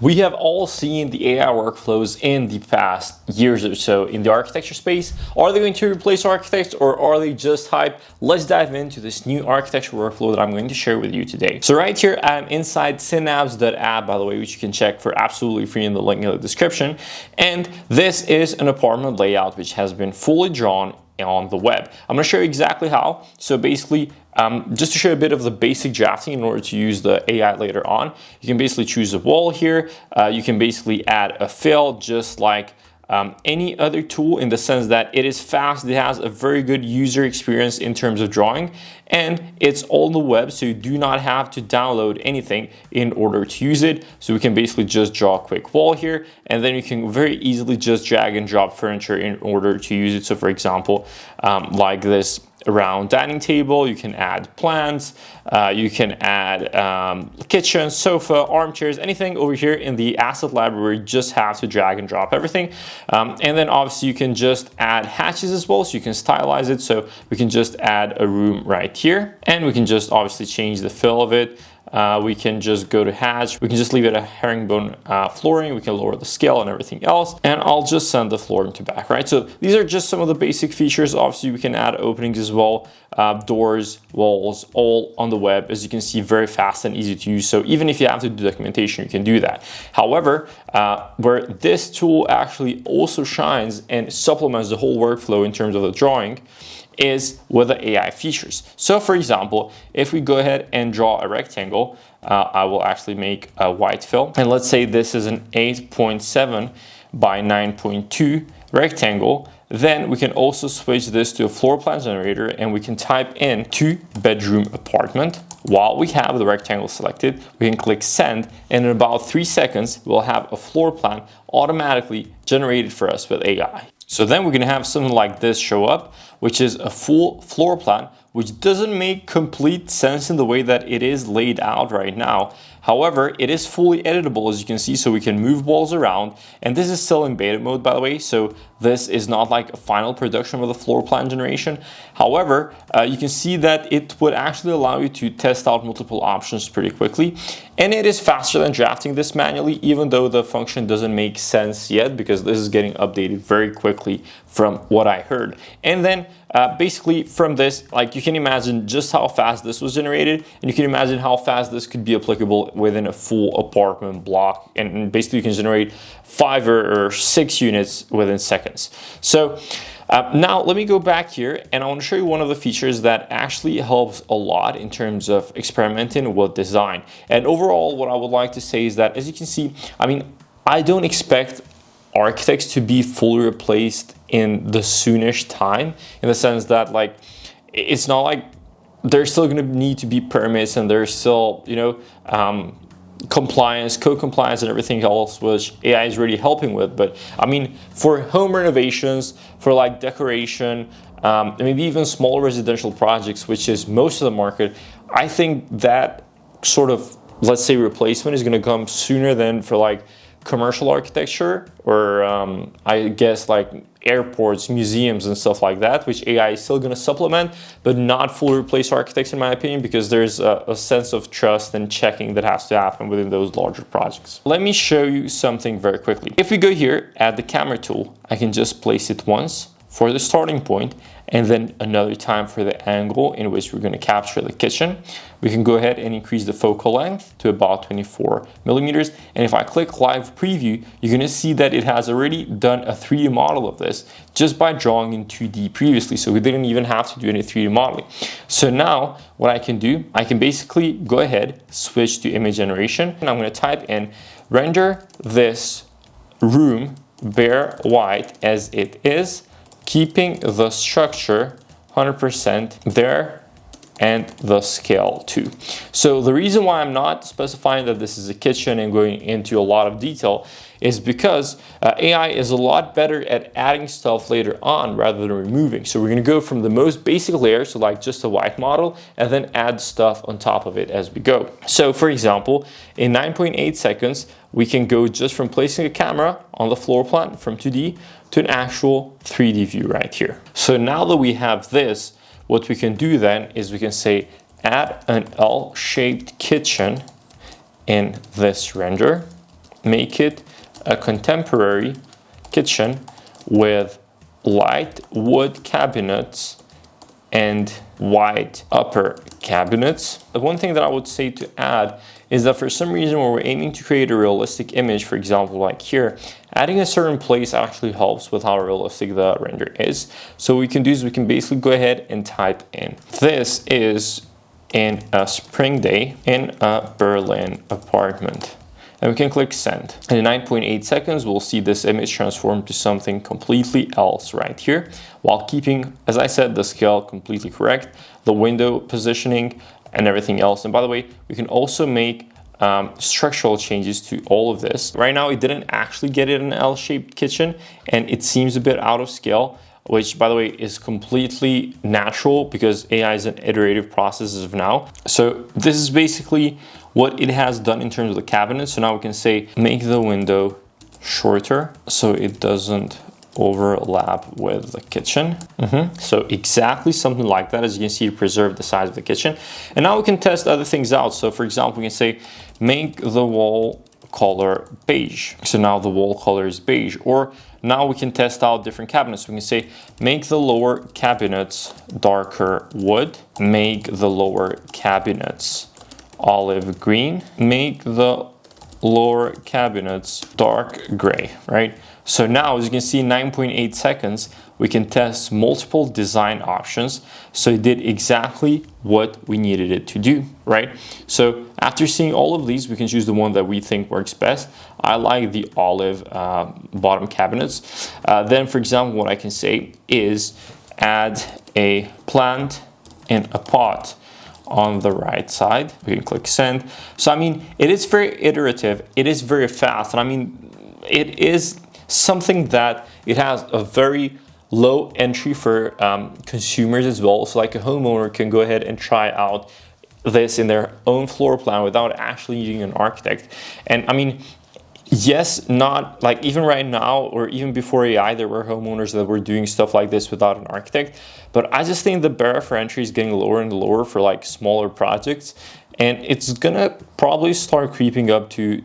We have all seen the AI workflows in the past years or so in the architecture space. Are they going to replace architects or are they just hype? Let's dive into this new architecture workflow that I'm going to share with you today. So right here, I'm inside Synaps.app, by the way, which you can check for absolutely free in the link in the description. And this is an apartment layout which has been fully drawn on the web. I'm going to show you exactly how. So basically, just to show a bit of the basic drafting in order to use the AI later on, you can basically choose a wall here. You can basically add a fill just like any other tool, in the sense that it is fast, it has a very good user experience in terms of drawing, and it's on the web, so you do not have to download anything in order to use it. So we can basically just draw a quick wall here, and then you can very easily just drag and drop furniture in order to use it. So for example, like this round dining table, you can add plants, you can add kitchen, sofa, armchairs, anything over here in the asset library. You just have to drag and drop everything. And then obviously you can just add hatches as well, so you can stylize it. So we can just add a room right here, and we can just obviously change the fill of it. We can just go to hatch. We can just leave it a herringbone flooring. We can lower the scale and everything else. And I'll just send the flooring to back, right? So these are just some of the basic features. Obviously, we can add openings as well, doors, walls, all on the web. As you can see, very fast and easy to use. So even if you have to do documentation, you can do that. However, where this tool actually also shines and supplements the whole workflow in terms of the drawing is with the AI features. So for example, if we go ahead and draw a rectangle, I will actually make a white fill. And let's say this is an 8.7 by 9.2 rectangle. Then we can also switch this to a floor plan generator, and we can type in 2-bedroom apartment. While we have the rectangle selected, we can click send, and in about 3 seconds, we'll have a floor plan automatically generated for us with AI. So then we're going to have something like this show up, which is a full floor plan, which doesn't make complete sense in the way that it is laid out right now. However, it is fully editable, as you can see, so we can move walls around. And this is still in beta mode, by the way, so this is not like a final production of the floor plan generation. However, you can see that it would actually allow you to test out multiple options pretty quickly. And it is faster than drafting this manually, even though the function doesn't make sense yet, because this is getting updated very quickly from what I heard. And then basically from this, like, you can imagine just how fast this was generated, and you can imagine how fast this could be applicable within a full apartment block. And basically you can generate 5 or 6 units within seconds. So now let me go back here, and I want to show you one of the features that actually helps a lot in terms of experimenting with design. And overall, what I would like to say is that, as you can see, I mean, I don't expect architects to be fully replaced in the soonish time, in the sense that, like, it's not like there's still going to need to be permits, and there's still, you know, compliance, code compliance, and everything else, which AI is really helping with. But I mean, for home renovations, for like decoration, maybe even small residential projects, which is most of the market, I think that sort of, let's say, replacement is going to come sooner than for like commercial architecture, or I guess like airports, museums, and stuff like that, which AI is still going to supplement, but not fully replace architects, in my opinion, because there's a sense of trust and checking that has to happen within those larger projects. Let me show you something very quickly. If we go here at the camera tool, I can just place it once for the starting point, and then another time for the angle in which we're going to capture the kitchen. We can go ahead and increase the focal length to about 24 millimeters. And if I click live preview, you're going to see that it has already done a 3D model of this just by drawing in 2D previously. So we didn't even have to do any 3D modeling. So now what I can do, I can basically go ahead, switch to image generation, and I'm going to type in render this room bare white as it is, keeping the structure 100% there and the scale too. So the reason why I'm not specifying that this is a kitchen and going into a lot of detail is because AI is a lot better at adding stuff later on rather than removing. So we're going to go from the most basic layer, so like just a white model, and then add stuff on top of it as we go. So for example, in 9.8 seconds, we can go just from placing a camera on the floor plan from 2D to an actual 3D view right here. So now that we have this, what we can do then is we can say add an L-shaped kitchen in this render. make it a contemporary kitchen with light wood cabinets and white upper cabinets. The one thing that I would say to add is that for some reason when we're aiming to create a realistic image, for example, like here, adding a certain place actually helps with how realistic the render is. So what we can do is we can basically go ahead and type in, this is in a spring day in a Berlin apartment. And we can click send. And in 9.8 seconds, we'll see this image transform to something completely else right here, while keeping, as I said, the scale completely correct, the window positioning and everything else. And by the way, we can also make structural changes to all of this. Right now, it didn't actually get it an L-shaped kitchen, and it seems a bit out of scale, which by the way is completely natural because AI is an iterative process as of now. So this is basically what it has done in terms of the cabinet. So now we can say, make the window shorter so it doesn't overlap with the kitchen. So exactly something like that. As you can see, it preserved the size of the kitchen. And now we can test other things out. So for example, we can say, make the wall color beige. So now the wall color is beige. Or now we can test out different cabinets. We can say, make the lower cabinets darker wood, make the lower cabinets olive green, make the lower cabinets dark gray, right? So now, as you can see, in 9.8 seconds, we can test multiple design options. So it did exactly what we needed it to do, right? So after seeing all of these, we can choose the one that we think works best. I like the olive bottom cabinets. Then, for example, what I can say is add a plant in a pot on the right side. We can click send. So I mean, it is very iterative, it is very fast, and I mean, it is something that it has a very low entry for consumers as well. So like a homeowner can go ahead and try out this in their own floor plan without actually needing an architect. And I mean, yes, not like even right now or even before AI, there were homeowners that were doing stuff like this without an architect. But I just think the barrier for entry is getting lower and lower for like smaller projects. And it's gonna probably start creeping up to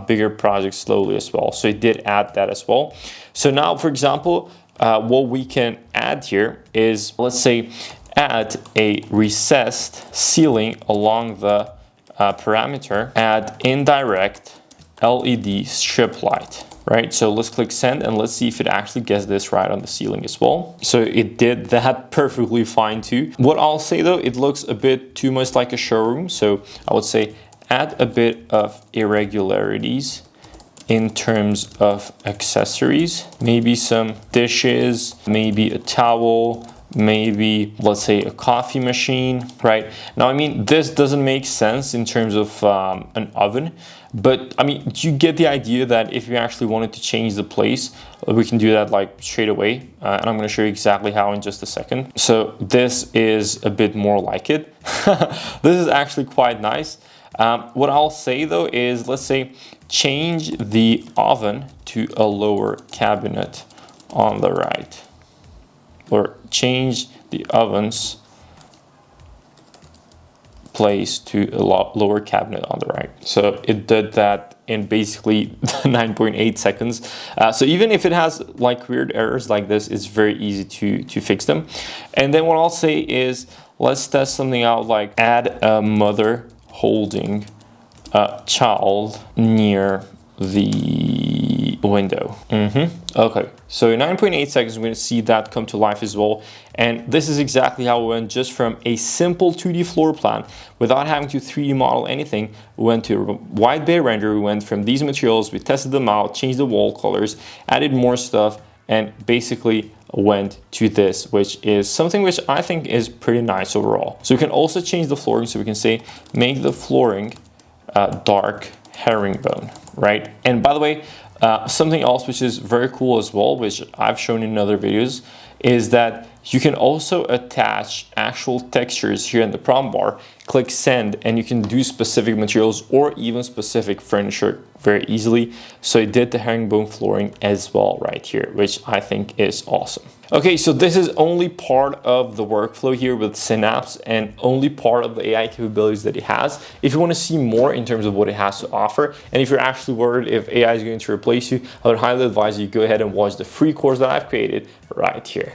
bigger projects slowly as well. So it did add that as well. So now, for example, what we can add here is, let's say, add a recessed ceiling along the parameter, add indirect LED strip light, right? So let's click send and let's see if it actually gets this right on the ceiling as well. So it did that perfectly fine too. What I'll say though, it looks a bit too much like a showroom. So I would say add a bit of irregularities in terms of accessories, maybe some dishes, maybe a towel, maybe let's say a coffee machine, right? Now, I mean, this doesn't make sense in terms of an oven, but I mean, you get the idea that if you actually wanted to change the place, we can do that like straight away. And I'm going to show you exactly how in just a second. So this is a bit more like it. This is actually quite nice. What I'll say though is, let's say, change the oven to a lower cabinet on the right, or change the oven's place to a lower cabinet on the right. So it did that in basically 9.8 seconds. So even if it has like weird errors like this, it's very easy to fix them. And then what I'll say is, let's test something out, like add a mother holding a child near the window. Okay, so in 9.8 seconds, we're going to see that come to life as well. And this is exactly how we went just from a simple 2D floor plan without having to 3D model anything. We went to a wide bay render. We went from these materials, we tested them out, changed the wall colors, added more stuff, and basically went to this, which is something which I think is pretty nice overall. So we can also change the flooring. So we can say, make the flooring dark herringbone, right? And by the way, Something else which is very cool as well, which I've shown in other videos, is that you can also attach actual textures here in the prompt bar, click send, and you can do specific materials or even specific furniture very easily. So I did the herringbone flooring as well right here, which I think is awesome. Okay, so this is only part of the workflow here with Synapse and only part of the AI capabilities that it has. If you want to see more in terms of what it has to offer, and if you're actually worried if AI is going to replace you, I would highly advise you go ahead and watch the free course that I've created right here.